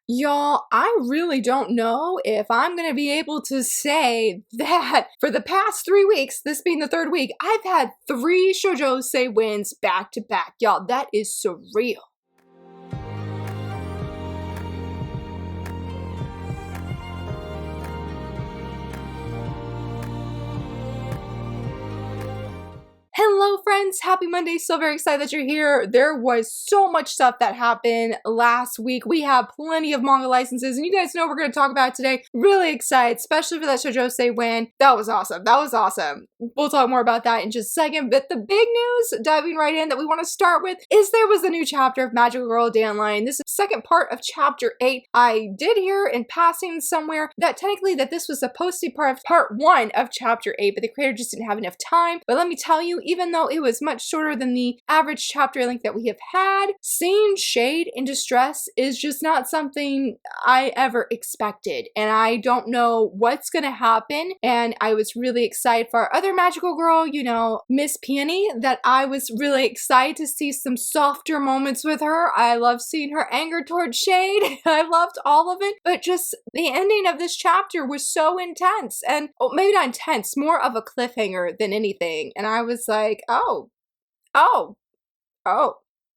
Y'all, I really don't know if I'm going to be able to say that for the past 3 weeks, this being the third week, I've had 3 shoujo wins back to back. Y'all, that is surreal. Hello friends, happy Monday, so very excited that you're here. There was so much stuff that happened last week. We have plenty of manga licenses and you guys know we're going to talk about it today. Really excited, especially for that Shoujo win. That was awesome, that was awesome. We'll talk more about that in just a second, but the big news, diving right in, that we want to start with is there was a new chapter of Magical Girl Dandelion. This is the second part of chapter 8. I did hear in passing somewhere that technically that this was supposed to be part of part 1 of chapter 8, but the creator just didn't have enough time. But let me tell you, even though it was much shorter than the average chapter length that we have had, seeing Shade in distress is just not something I ever expected. And I don't know what's gonna happen. And I was really excited for our other magical girl, you know, Miss Peony, that I was really excited to see some softer moments with her. I love seeing her anger towards Shade. I loved all of it. But just the ending of this chapter was so intense. And maybe not intense, more of a cliffhanger than anything. And I was like, oh,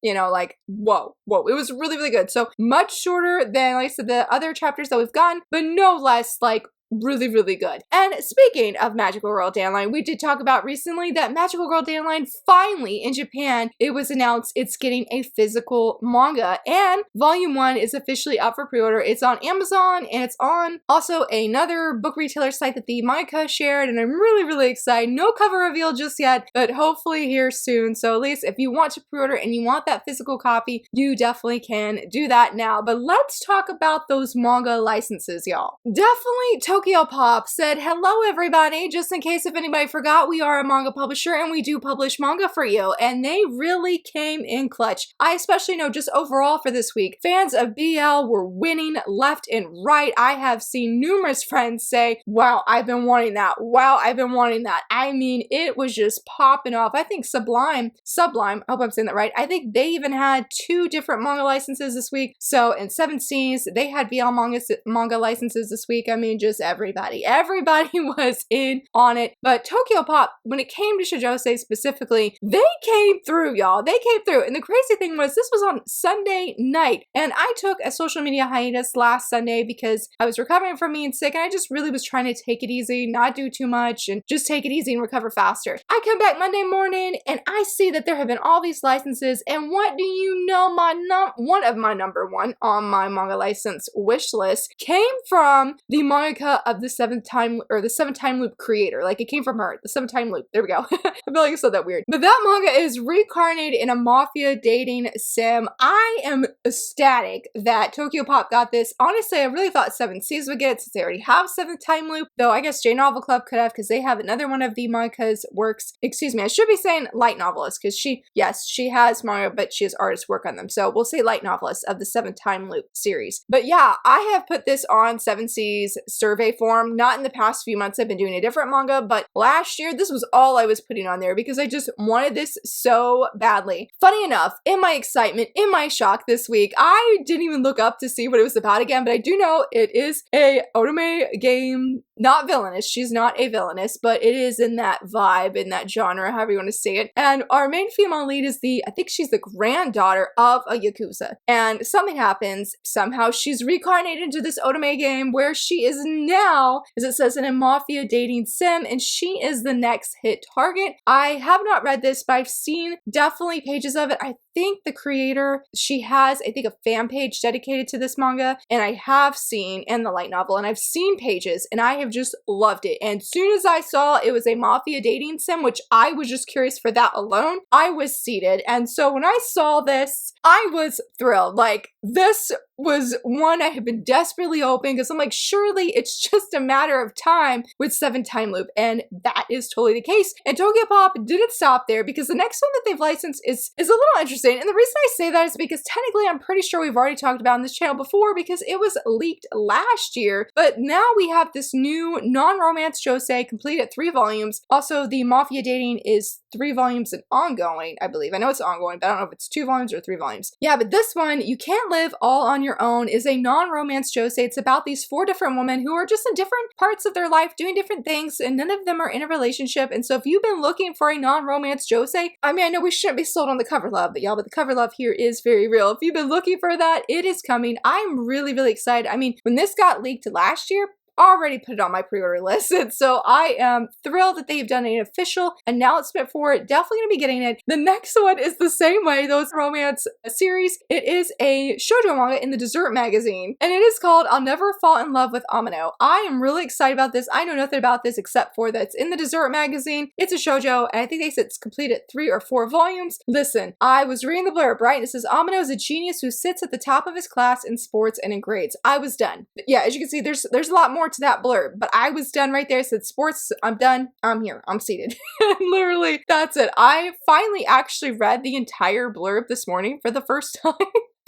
you know, like, whoa. It was really, really good. So much shorter than, like I said, the other chapters that we've gotten, but no less, like, really, really good. And speaking of Magical Girl Dandelion, we did talk about recently that Magical Girl Dandelion finally in Japan, it was announced it's getting a physical manga and volume 1 is officially up for pre-order. It's on Amazon and it's on also another book retailer site that the manga shared, and I'm really, really excited. No cover reveal just yet, but hopefully here soon. So at least if you want to pre-order and you want that physical copy, you definitely can do that now. But let's talk about those manga licenses, y'all. Definitely TokyoPop said, hello everybody, just in case if anybody forgot, we are a manga publisher and we do publish manga for you, and they really came in clutch. I especially know just overall for this week, fans of BL were winning left and right. I have seen numerous friends say, wow, I've been wanting that. Wow, I've been wanting that. I mean, it was just popping off. I think Sublime, I hope I'm saying that right, I think they even had 2 different manga licenses this week. So in 7 Seas, they had BL manga licenses this week. I mean, just everybody was in on it. But TokyoPop, when it came to Shoujo specifically, they came through, y'all. They came through. And the crazy thing was, this was on Sunday night. And I took a social media hiatus last Sunday because I was recovering from being sick and I just really was trying to take it easy, not do too much, and just take it easy and recover faster. I come back Monday morning and I see that there have been all these licenses, and what do you know, one of my number 1 on my manga license wish list came from the mangaka of the 7 time loop creator. Like, it came from her, the 7 time loop. There we go. I feel like I said that weird. But that manga is Reincarnated in a Mafia dating sim. I am ecstatic that TokyoPop got this. Honestly, I really thought 7 Seas would get it since they already have 7 time loop, though I guess J Novel Club could have because they have another one of the manga's works. Excuse me, I should be saying light novelist because she has manga, but she has artists work on them. So we'll say light novelist of the 7 time loop series. But yeah, I have put this on 7 Seas survey form. Not in the past few months, I've been doing a different manga, but last year this was all I was putting on there because I just wanted this so badly. Funny enough, in my excitement, in my shock this week, I didn't even look up to see what it was about again, but I do know it is a otome game, not villainous. She's not a villainess, but it is in that vibe, in that genre, however you want to say it. And our main female lead is I think she's the granddaughter of a Yakuza. And something happens, somehow she's reincarnated into this otome game where she is now, as it says, in a Mafia dating sim, and she is the next hit target. I have not read this, but I've seen definitely pages of it. I think the creator, she has, I think, a fan page dedicated to this manga, and I have seen, and the light novel, and I've seen pages, and I have just loved it. And as soon as I saw it was a Mafia dating sim, which I was just curious for that alone, I was seated. And so when I saw this, I was thrilled. Like, this was one I have been desperately hoping, because I'm like, surely it's just a matter of time with 7 time loop, and that is totally the case. And TokyoPop didn't stop there, because the next one that they've licensed is a little interesting. interesting. And the reason I say that is because technically I'm pretty sure we've already talked about on this channel before because it was leaked last year. But now we have this new non-romance josei complete at 3 volumes. Also, the Mafia dating is 3 volumes and ongoing, I believe. I know it's ongoing, but I don't know if it's 2 volumes or 3 volumes. Yeah, but this one, You Can't Live All on Your Own, is a non-romance josei. It's about these 4 different women who are just in different parts of their life doing different things, and none of them are in a relationship. And so if you've been looking for a non-romance josei, I mean, I know we shouldn't be sold on the cover love, but y'all, but the cover love here is very real. If you've been looking for that, it is coming. I'm really, really excited. I mean, when this got leaked last year, already put it on my pre-order list, and so I am thrilled that they've done an official announcement for it. Definitely gonna be getting it. The next one is the same way, those romance series. It is a shoujo manga in the Dessert magazine, and it is called I'll Never Fall in Love with Amano. I am really excited about this. I know nothing about this except for that it's in the Dessert magazine. It's a shoujo, and I think they said it's completed 3 or 4 volumes. Listen, I was reading the blurb, right? It says Amano is a genius who sits at the top of his class in sports and in grades. I was done. Yeah, as you can see, there's a lot more to that blurb, but I was done right there. I said sports, I'm done, I'm here, I'm seated. Literally, that's it. I finally actually read the entire blurb this morning for the first time.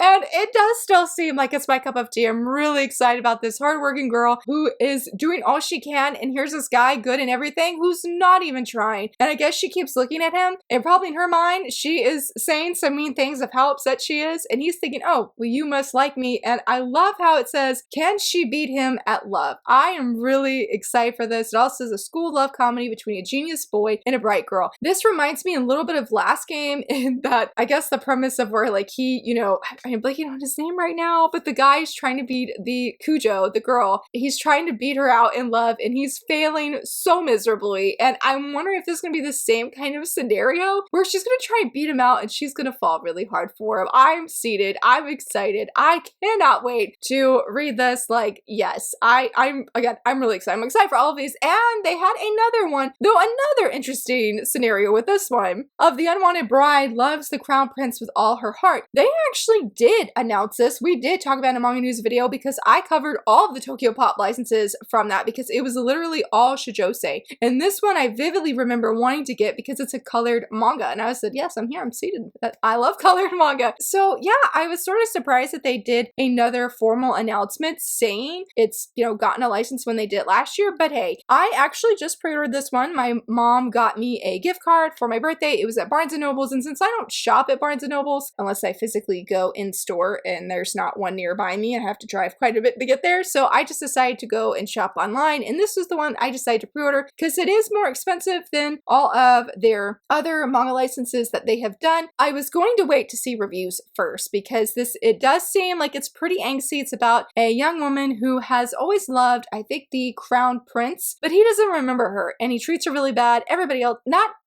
And it does still seem like it's my cup of tea. I'm really excited about this hardworking girl who is doing all she can, and here's this guy, good in everything, who's not even trying. And I guess she keeps looking at him, and probably in her mind, she is saying some mean things of how upset she is, and he's thinking, oh, well, you must like me. And I love how it says, can she beat him at love? I am really excited for this. It also says a school love comedy between a genius boy and a bright girl. This reminds me a little bit of Last Game in that, I guess the premise of where like he, you know, I'm blanking on his name right now, but the guy is trying to beat the Kujo, the girl. He's trying to beat her out in love, and he's failing so miserably. And I'm wondering if this is going to be the same kind of scenario where she's going to try and beat him out, and she's going to fall really hard for him. I'm seated. I'm excited. I cannot wait to read this. Like, yes, I'm really excited. I'm excited for all of these. And they had another one, though another interesting scenario with this one of the unwanted bride loves the crown prince with all her heart. They actually did announce this. We did talk about it in a manga news video because I covered all of the TokyoPop licenses from that because it was literally all shoujo-sei. And this one I vividly remember wanting to get because it's a colored manga. And I said, yes, I'm here, I'm seated. I love colored manga. So yeah, I was sort of surprised that they did another formal announcement saying it's, you know, gotten a license when they did last year. But hey, I actually just pre-ordered this one. My mom got me a gift card for my birthday. It was at Barnes & Noble's. And since I don't shop at Barnes & Noble's unless I physically go in store and there's not one nearby me, I have to drive quite a bit to get there. So I just decided to go and shop online, and this was the one I decided to pre-order because it is more expensive than all of their other manga licenses that they have done. I was going to wait to see reviews first because it does seem like it's pretty angsty. It's about a young woman who has always loved, I think, the crown prince, but he doesn't remember her and he treats her really bad. Everybody else,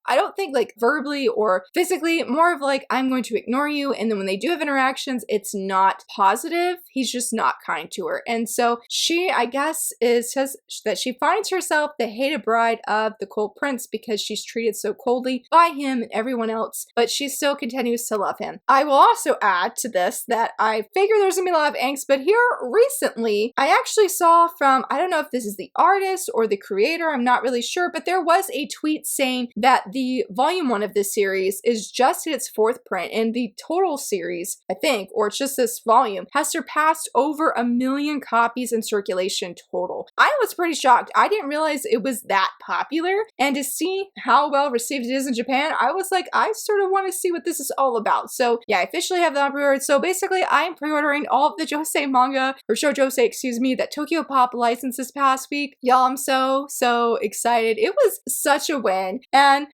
I don't think like verbally or physically, more of like, I'm going to ignore you. And then when they do have interactions, it's not positive. He's just not kind to her. And so she, I guess, says that she finds herself the hated bride of the cold prince because she's treated so coldly by him and everyone else, but she still continues to love him. I will also add to this that I figure there's gonna be a lot of angst, but here recently, I actually saw from, I don't know if this is the artist or the creator, I'm not really sure, but there was a tweet saying that the volume 1 of this series is just in its 4th print, and the total series, I think, or it's just this volume, has surpassed over 1 million copies in circulation total. I was pretty shocked. I didn't realize it was that popular, and to see how well received it is in Japan, I was like, I sort of want to see what this is all about. So yeah, I officially have that pre-ordered. So basically, I'm pre-ordering all of the josei manga, or shoujo-sei, excuse me, that TokyoPop licensed this past week. Y'all, I'm so excited. It was such a win, and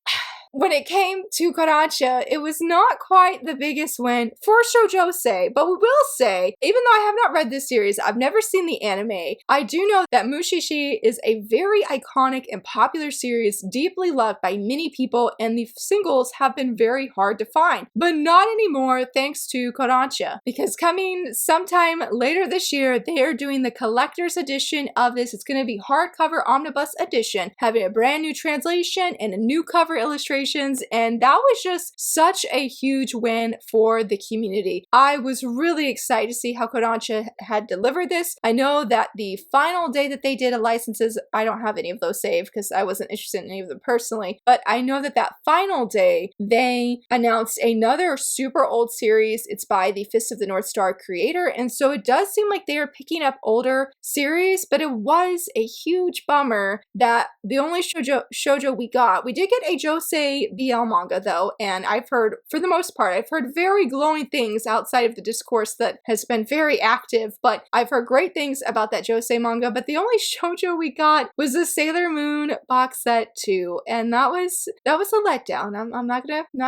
when it came to Kodansha, it was not quite the biggest win for shoujo-sei, but we will say, even though I have not read this series, I've never seen the anime, I do know that Mushishi is a very iconic and popular series, deeply loved by many people, and the singles have been very hard to find. But not anymore thanks to Kodansha, because coming sometime later this year, they are doing the collector's edition of this. It's going to be hardcover omnibus edition, having a brand new translation and a new cover illustration illustrations, and that was just such a huge win for the community. I was really excited to see how Kodansha had delivered this. I know that the final day that they did licenses, I don't have any of those saved because I wasn't interested in any of them personally, but I know that that final day they announced another super old series. It's by the Fist of the North Star creator, and so it does seem like they are picking up older series, but it was a huge bummer that the only shoujo we did get a Josei BL manga though, and I've heard, for the most part, I've heard very glowing things outside of the discourse that has been very active, but I've heard great things about that Josei manga, but the only shoujo we got was the Sailor Moon box set 2, and that was a letdown. I'm not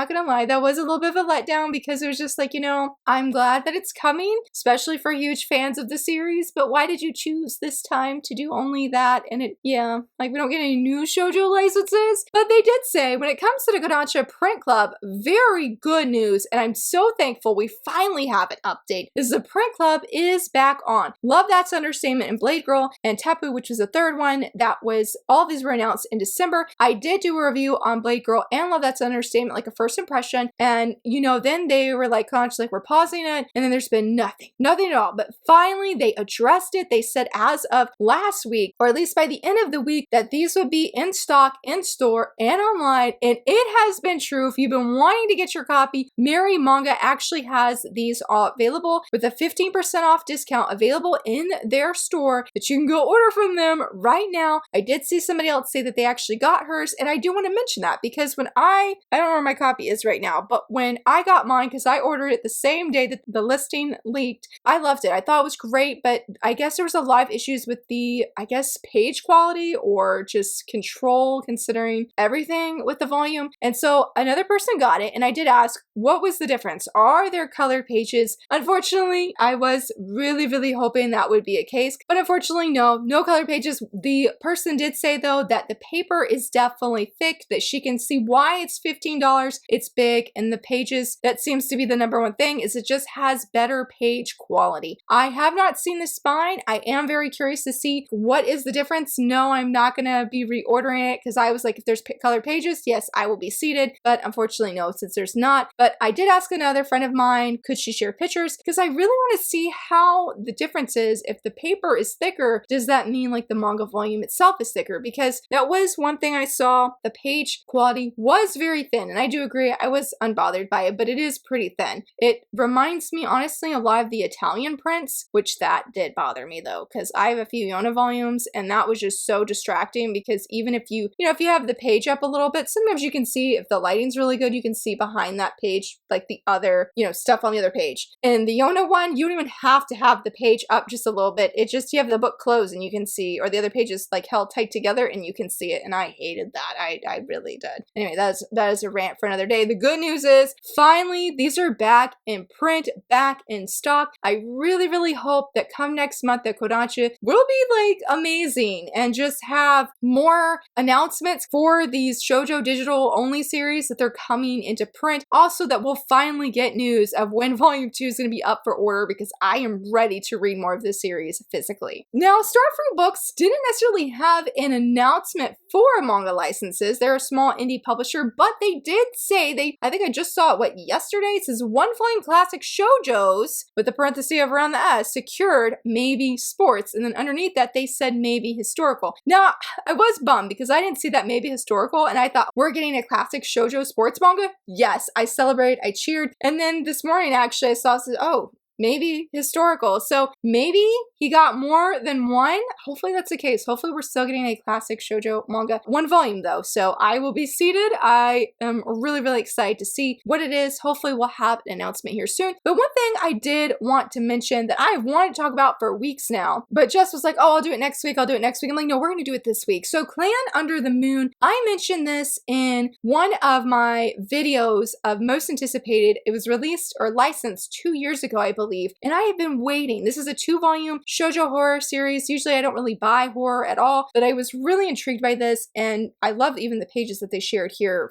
gonna lie, that was a little bit of a letdown because it was just like, you know, I'm glad that it's coming, especially for huge fans of the series, but why did you choose this time to do only that? And yeah, like we don't get any new shoujo licenses, but they did say when it comes to the Kodansha Print Club, very good news, and I'm so thankful we finally have an update, is the Print Club is back on. Love That's Understatement and Blade Girl and Tepu, which was the third one. That was, all of these were announced in December. I did do a review on Blade Girl and Love That's Understatement, like a first impression, and you know, then they were like, consciously, like, we're pausing it, and then there's been nothing at all, but finally they addressed it. They said as of last week, or at least by the end of the week, that these would be in stock, in store, and online, and it has been true. If you've been wanting to get your copy, Mary Manga actually has these available with a 15% off discount available in their store that you can go order from them right now. I did see somebody else say that they actually got hers, and I do want to mention that because when I don't know where my copy is right now, but when I got mine, because I ordered it the same day that the listing leaked, I loved it. I thought it was great, but I guess there was a lot of issues with the, I guess, page quality or just control, considering everything with the volume. And so another person got it, and I did ask, what was the difference? Are there colored pages? Unfortunately, I was really hoping that would be a case, but unfortunately, no colored pages. The person did say though that the paper is definitely thick, that she can see why it's $15. It's big, and the pages, that seems to be the number one thing, is it just has better page quality. I have not seen the spine. I am very curious to see what is the difference. No, I'm not gonna be reordering it because I was like, if there's colored pages, yes, I will be seated, but unfortunately no, since there's not. But I did ask another friend of mine, could she share pictures? Because I really want to see how the difference is. If the paper is thicker, does that mean like the manga volume itself is thicker? Because that was one thing I saw. The page quality was very thin, and I do agree, I was unbothered by it, but it is pretty thin. It reminds me honestly a lot of the Italian prints, which that did bother me though, because I have a few Yona volumes, and that was just so distracting because even if you have the page up a little bit, sometimes you can see, if the lighting's really good, you can see behind that page like the other, stuff on the other page. And the Yona one, you don't even have to have the page up just a little bit. It just, you have the book closed and you can see, or the other page is like held tight together and you can see it, and I hated that. I really did. Anyway, that is a rant for another day. The good news is finally these are back in print, back in stock. I really hope that come next month that Kodansha will be like amazing and just have more announcements for these shoujo digital only series, that they're coming into print. Also that we'll finally get news of when volume 2 is going to be up for order, because I am ready to read more of this series physically. Now, Starfruit Books didn't necessarily have an announcement for manga licenses. They're a small indie publisher, but they did say, I think I just saw it, yesterday? It says one volume classic shoujos, with the parenthesis of around the S, secured maybe sports, and then underneath that they said maybe historical. Now, I was bummed because I didn't see that maybe historical, and I thought, we're getting a classic shoujo sports manga? Yes, I celebrated, I cheered, and then this morning actually I saw, oh, maybe historical. So maybe he got more than one. Hopefully that's the case. Hopefully we're still getting a classic shoujo manga. One volume though, so I will be seated. I am really excited to see what it is. Hopefully we'll have an announcement here soon. But one thing I did want to mention that I've wanted to talk about for weeks now, but Jess was like, oh, I'll do it next week. I'll do it next week. I'm like, no, we're going to do it this week. So Clan Under the Moon, I mentioned this in one of my videos of most anticipated. It was released or licensed 2 years ago, I believe. believe. And I have been waiting. This is a 2-volume shoujo horror series. Usually I don't really buy horror at all, but I was really intrigued by this, and I love even the pages that they shared here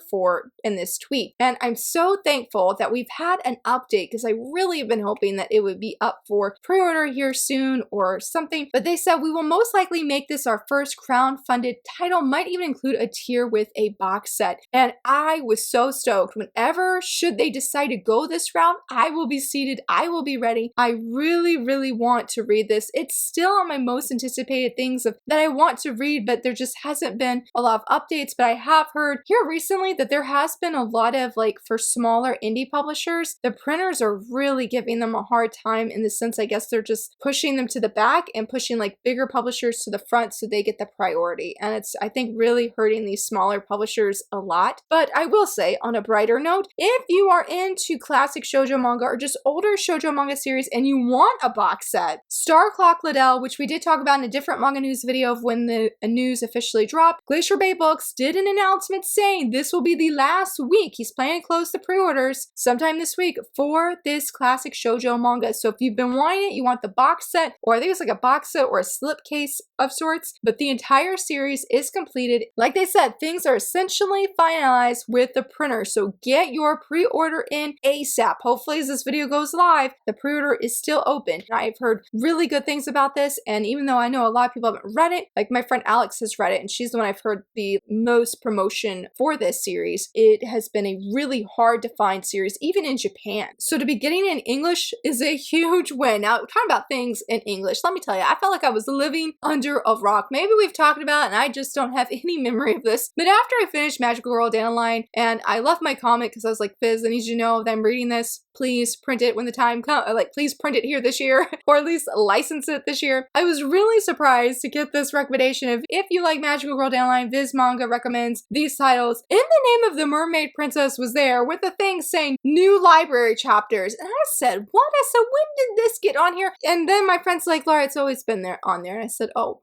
in this tweet. And I'm so thankful that we've had an update, because I really have been hoping that it would be up for pre-order here soon or something. But they said we will most likely make this our first crowd-funded title, might even include a tier with a box set. And I was so stoked. Whenever should they decide to go this route, I will be seated, I will be ready. I really, really want to read this. It's still on my most anticipated things that I want to read, but there just hasn't been a lot of updates. But I have heard here recently that there has been a lot of, like, for smaller indie publishers, the printers are really giving them a hard time, in the sense, I guess they're just pushing them to the back and pushing like bigger publishers to the front so they get the priority. And it's, I think, really hurting these smaller publishers a lot. But I will say, on a brighter note, if you are into classic shoujo manga or just older shoujo manga series and you want a box set, Star Clock Liddell, which we did talk about in a different manga news video of when the news officially dropped, Glacier Bay Books did an announcement saying this will be the last week. He's planning to close the pre-orders sometime this week for this classic shoujo manga. So if you've been wanting it, you want the box set, or I think it's like a box set or a slipcase of sorts, but the entire series is completed. Like they said, things are essentially finalized with the printer, so get your pre-order in ASAP. Hopefully as this video goes live, the pre-order is still open. I've heard really good things about this, and even though I know a lot of people haven't read it, like my friend Alex has read it, and she's the one I've heard the most promotion for this series. It has been a really hard to find series, even in Japan. So to be getting in English is a huge win. Now, talking about things in English, let me tell you, I felt like I was living under a rock. Maybe we've talked about it and I just don't have any memory of this. But after I finished Magical Girl Dandelion and I left my comic because I was like, Fizz, I need you to know that I'm reading this. Please print it when the time comes. Like, please print it here this year, or at least license it this year. I was really surprised to get this recommendation of, if you like Magical Girl Dandelion, Viz Manga recommends these titles. In the Name of the Mermaid Princess was there with a thing saying new library chapters. And I said, what? I said, when did this get on here? And then my friend's like, Laura, it's always been there on there. And I said, oh,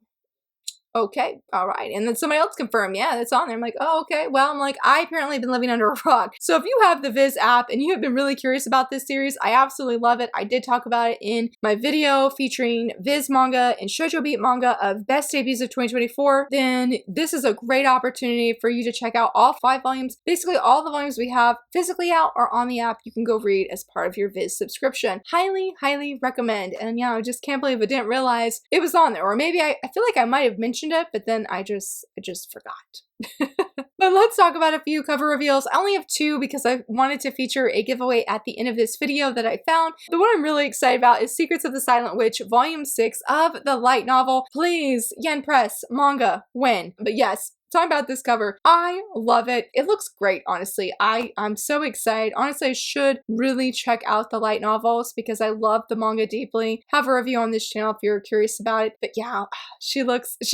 okay, all right. And then somebody else confirmed, yeah, it's on there. I'm like, oh, okay. Well, I'm like, I apparently have been living under a rock. So if you have the Viz app and you have been really curious about this series, I absolutely love it. I did talk about it in my video featuring Viz manga and Shoujo Beat manga of best debuts of 2024. Then this is a great opportunity for you to check out all 5 volumes. Basically, all the volumes we have physically out are on the app. You can go read as part of your Viz subscription. Highly, highly recommend. And yeah, I just can't believe I didn't realize it was on there. Or maybe I feel like I might have mentioned it, but then I just forgot. But let's talk about a few cover reveals. I only have 2 because I wanted to feature a giveaway at the end of this video that I found. The one I'm really excited about is Secrets of the Silent Witch, Volume 6 of the light novel. Please, Yen Press, manga, win. But yes, talking about this cover, I love it. It looks great, honestly. I'm so excited. Honestly, I should really check out the light novels because I love the manga deeply. Have a review on this channel if you're curious about it. But yeah, she looks good.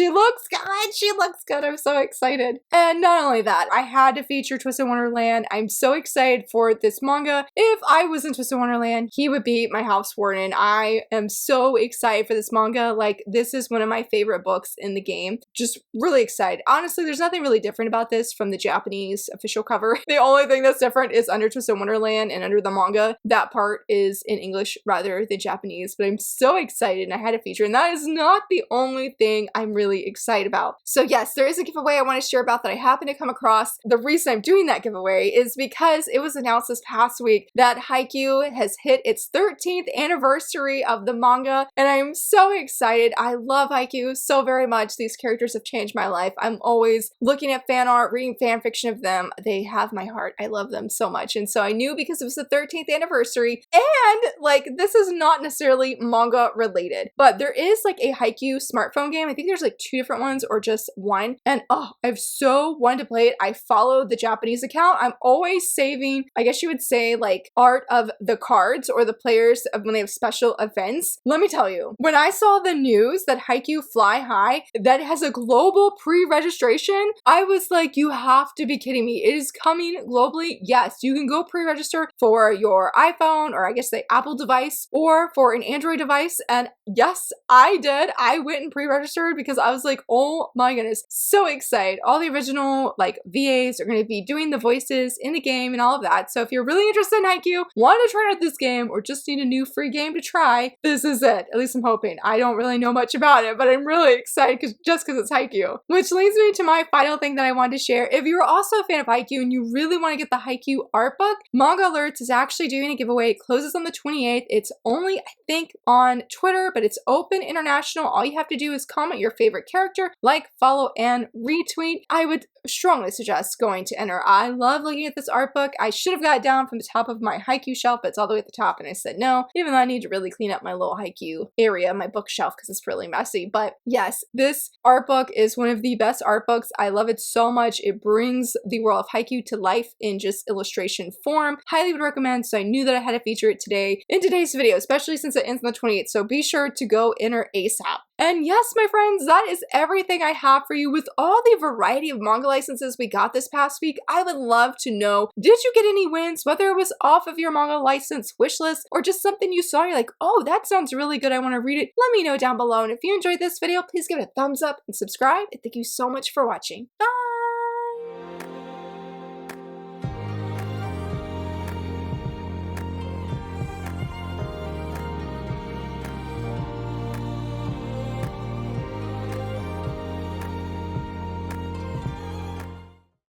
She looks good. I'm so excited. And not only that, I had to feature Twisted-Wonderland. I'm so excited for this manga. If I was in Twisted-Wonderland, he would be my house warden. I am so excited for this manga. Like, this is one of my favorite books in the game. Just really excited. Honestly, there's nothing really different about this from the Japanese official cover. The only thing that's different is under Twisted-Wonderland and under the manga. That part is in English rather than Japanese, but I'm so excited and I had a feature, and that is not the only thing I'm really excited about. So yes, there is a giveaway I want to share about that I happened to come across. The reason I'm doing that giveaway is because it was announced this past week that Haikyu has hit its 13th anniversary of the manga, and I'm so excited. I love Haikyu so very much. These characters have changed my life. I'm always looking at fan art, reading fan fiction of them. They have my heart. I love them so much. And so I knew, because it was the 13th anniversary, and like, this is not necessarily manga related, but there is like a Haikyu smartphone game. I think there's like 2 different ones or just one. And oh, I've so wanted to play it. I followed the Japanese account. I'm always saving, I guess you would say, like art of the cards or the players of when they have special events. Let me tell you, when I saw the news that Haikyu Fly High, that has a global pre-registration edition, I was like, you have to be kidding me. It is coming globally. Yes, you can go pre-register for your iPhone, or I guess the Apple device, or for an Android device. And yes, I did. I went and pre-registered because I was like, oh my goodness, so excited. All the original like VAs are going to be doing the voices in the game and all of that. So if you're really interested in Haikyu, want to try out this game, or just need a new free game to try, this is it. At least I'm hoping. I don't really know much about it, but I'm really excited just because it's Haikyu. Which leads me to my final thing that I wanted to share. If you're also a fan of Haikyu and you really want to get the Haikyu art book, Manga Alerts is actually doing a giveaway. It closes on the 28th. It's only, I think, on Twitter, but it's open international. All you have to do is comment your favorite character, like, follow, and retweet. I would strongly suggest going to enter. I love looking at this art book. I should have got it down from the top of my Haikyu shelf, but it's all the way at the top, and I said no, even though I need to really clean up my little Haikyu area, my bookshelf, because it's really messy. But yes, this art book is one of the best art books. I love it so much. It brings the world of Haikyu to life in just illustration form. Highly would recommend, so I knew that I had to feature it today in today's video, especially since it ends on the 28th, so be sure to go enter ASAP. And yes, my friends, that is everything I have for you. With all the variety of manga licenses we got this past week, I would love to know, did you get any wins, whether it was off of your manga license wish list or just something you saw, you're like, oh, that sounds really good, I want to read it. Let me know down below. And if you enjoyed this video, please give it a thumbs up and subscribe. And thank you so much for watching. Bye!